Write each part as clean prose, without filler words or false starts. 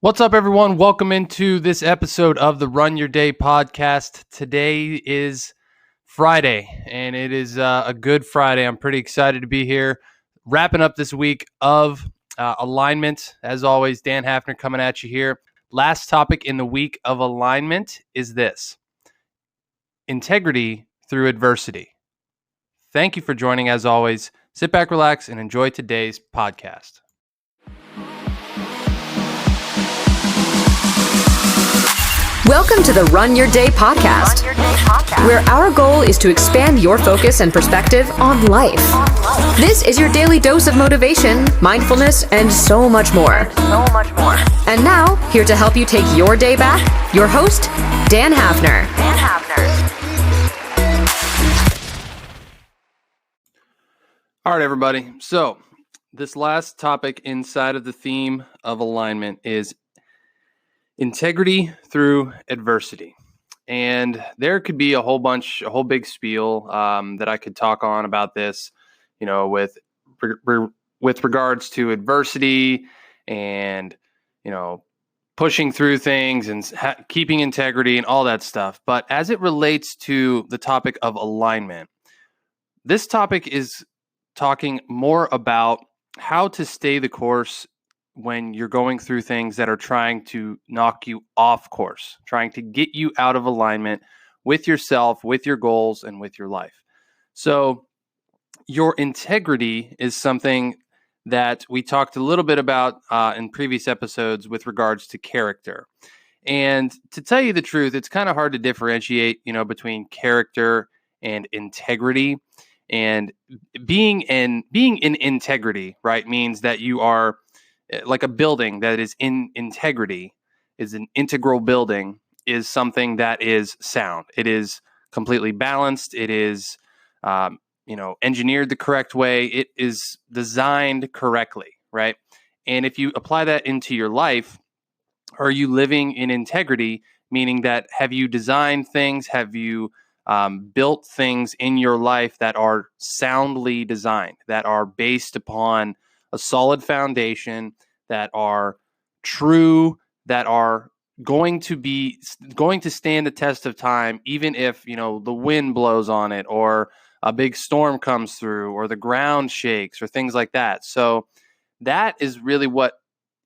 What's up, everyone? Welcome into this episode of the Run Your Day podcast. Today is Friday, and it is a good Friday. I'm pretty excited to be here, wrapping up this week of alignment. As always, Dan Hafner coming at you here. Last topic in the week of alignment is this: integrity through adversity. Thank you for joining. As always, sit back, relax, and enjoy today's podcast. Welcome to the Run Your Day podcast, where our goal is to expand your focus and perspective on life. This is your daily dose of motivation, mindfulness, and so much more. And now, here to help you take your day back, your host, Dan Hafner. All right, everybody. So this last topic inside of the theme of alignment is integrity through adversity. And there could be a whole big spiel that I could talk on about this, with regards to adversity and, pushing through things and keeping integrity and all that stuff. But as it relates to the topic of alignment, this topic is talking more about how to stay the course when you're going through things that are trying to knock you off course, trying to get you out of alignment with yourself, with your goals, and with your life. So your integrity is something that we talked a little bit about in previous episodes with regards to character. And to tell you the truth, it's kind of hard to differentiate, between character and integrity. And being in integrity, right, means that you are like a building that is in integrity, is an integral building, is something that is sound. It is completely balanced. It is, engineered the correct way. It is designed correctly, right? And if you apply that into your life, are you living in integrity? Meaning that have you designed things? Have you built things in your life that are soundly designed, that are based upon a solid foundation, that are true, that are going to stand the test of time, even if the wind blows on it, or a big storm comes through, or the ground shakes, or things like that. So that is really what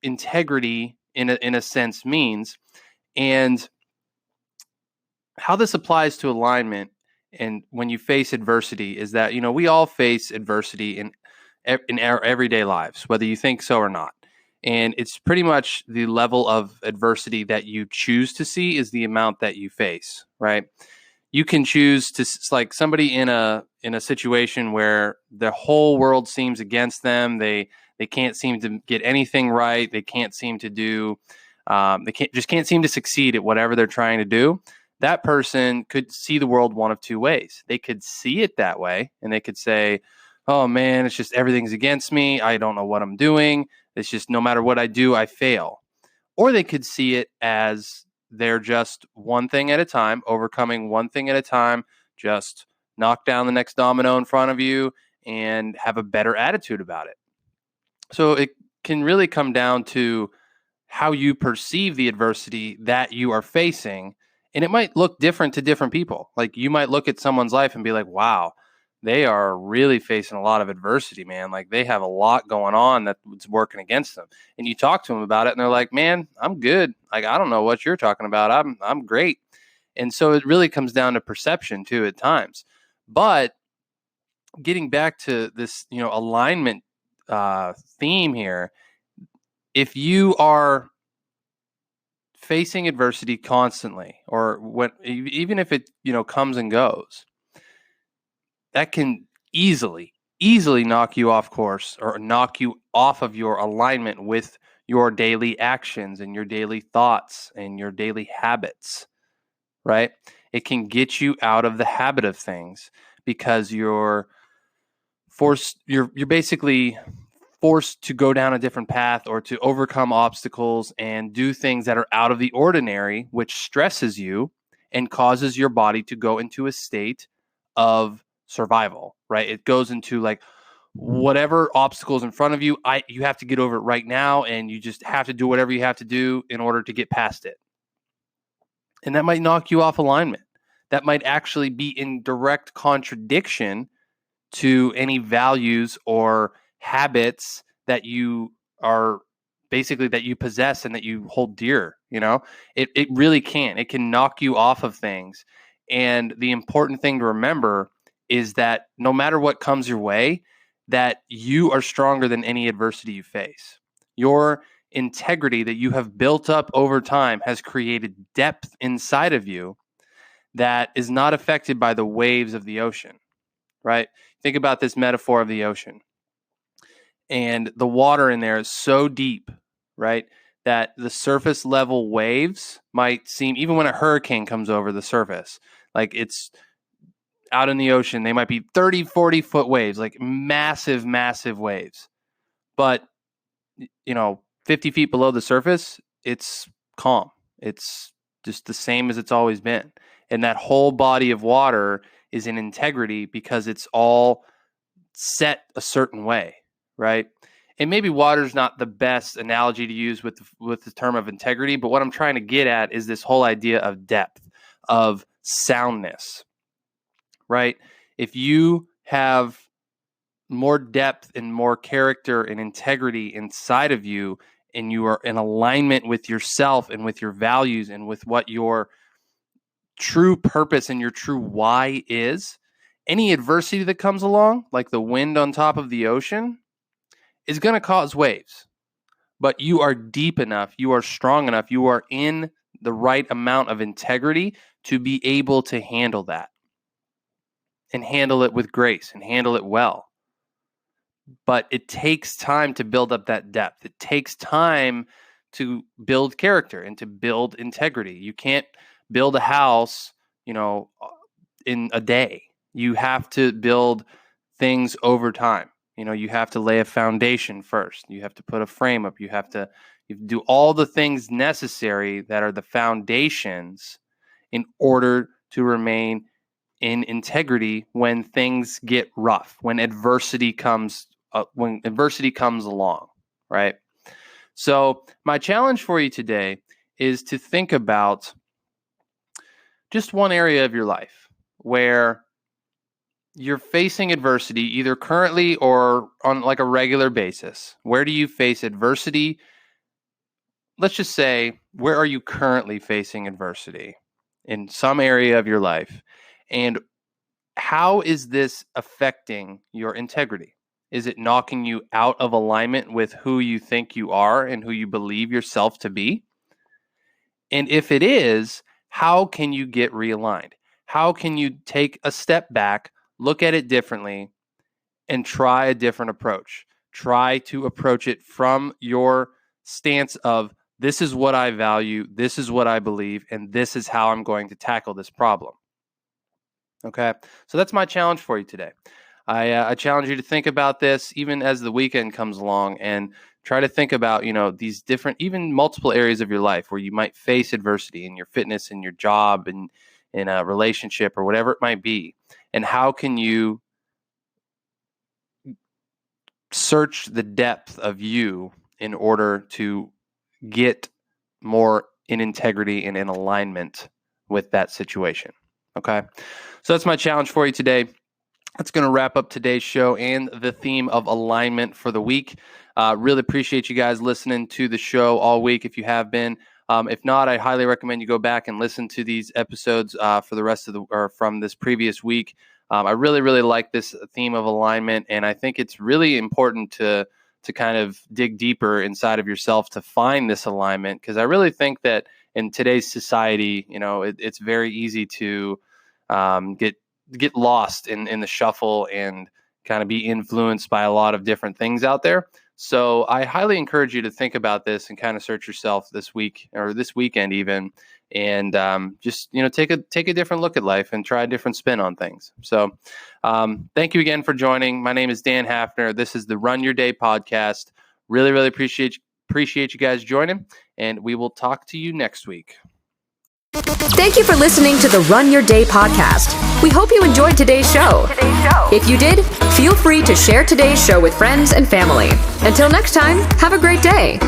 integrity in a sense means. And how this applies to alignment and when you face adversity is that, we all face adversity in our everyday lives, whether you think so or not. And it's pretty much the level of adversity that you choose to see is the amount that you face, right? You can choose to, like somebody in a situation where the whole world seems against them. They can't seem to get anything right. They can't seem to do, can't seem to succeed at whatever they're trying to do. That person could see the world one of two ways. They could see it that way, and they could say, oh man, it's just everything's against me. I don't know what I'm doing. It's just no matter what I do, I fail. Or they could see it as they're just one thing at a time, overcoming one thing at a time, just knock down the next domino in front of you and have a better attitude about it. So it can really come down to how you perceive the adversity that you are facing. And it might look different to different people. Like you might look at someone's life and be like, wow, they are really facing a lot of adversity, man. Like they have a lot going on that's working against them. And you talk to them about it and they're like, man, I'm good. Like, I don't know what you're talking about. I'm great. And so it really comes down to perception too at times. But getting back to this, alignment theme here, if you are facing adversity constantly, or even if it comes and goes, that can easily knock you off course or knock you off of your alignment with your daily actions and your daily thoughts and your daily habits, right? It can get you out of the habit of things because you're basically forced to go down a different path or to overcome obstacles and do things that are out of the ordinary, which stresses you and causes your body to go into a state of survival, right? It goes into like, whatever obstacles in front of you, you have to get over it right now, and you just have to do whatever you have to do in order to get past it. And that might knock you off alignment. That might actually be in direct contradiction to any values or habits that you are basically that you possess and that you hold dear. It really can. It can knock you off of things. And the important thing to remember is that no matter what comes your way, that you are stronger than any adversity you face. Your integrity that you have built up over time has created depth inside of you that is not affected by the waves of the ocean, right? Think about this metaphor of the ocean. And the water in there is so deep, right, that the surface level waves might seem, even when a hurricane comes over the surface, like it's out in the ocean, they might be 30, 40 foot waves, like massive, massive waves. But, 50 feet below the surface, it's calm. It's just the same as it's always been. And that whole body of water is in integrity because it's all set a certain way, right? And maybe water's not the best analogy to use with the term of integrity, but what I'm trying to get at is this whole idea of depth, of soundness, right? If you have more depth and more character and integrity inside of you, and you are in alignment with yourself and with your values and with what your true purpose and your true why is, any adversity that comes along, like the wind on top of the ocean, is going to cause waves. But you are deep enough, you are strong enough, you are in the right amount of integrity to be able to handle that and handle it with grace and handle it well. But it takes time to build up that depth. It takes time to build character and to build integrity. You can't build a house, in a day. You have to build things over time. You have to lay a foundation first. You have to put a frame up. You have to do all the things necessary that are the foundations in order to remain in integrity when things get rough, when adversity comes along, right? So my challenge for you today is to think about just one area of your life where you're facing adversity, either currently or on like a regular basis. Where do you face adversity? Let's just say, where are you currently facing adversity in some area of your life? And how is this affecting your integrity? Is it knocking you out of alignment with who you think you are and who you believe yourself to be? And if it is, how can you get realigned? How can you take a step back, look at it differently, and try a different approach? Try to approach it from your stance of, this is what I value, this is what I believe, and this is how I'm going to tackle this problem. Okay, so that's my challenge for you today. I challenge you to think about this even as the weekend comes along, and try to think about, these different, even multiple areas of your life where you might face adversity in your fitness, in your job, and in a relationship, or whatever it might be. And how can you search the depth of you in order to get more in integrity and in alignment with that situation? Okay, so that's my challenge for you today. That's going to wrap up today's show and the theme of alignment for the week. Really appreciate you guys listening to the show all week if you have been. If not, I highly recommend you go back and listen to these episodes for the rest of from this previous week. I really, really like this theme of alignment, and I think it's really important to kind of dig deeper inside of yourself to find this alignment, because I really think that in today's society, it's very easy to get lost in the shuffle and kind of be influenced by a lot of different things out there. So I highly encourage you to think about this and kind of search yourself this week or this weekend even, and just take a different look at life and try a different spin on things. So thank you again for joining. My name is Dan Hafner. This is the Run Your Day podcast. Really, really appreciate you guys joining, and we will talk to you next week. Thank you for listening to the Run Your Day podcast. We hope you enjoyed today's show. If you did, feel free to share today's show with friends and family. Until next time, have a great day.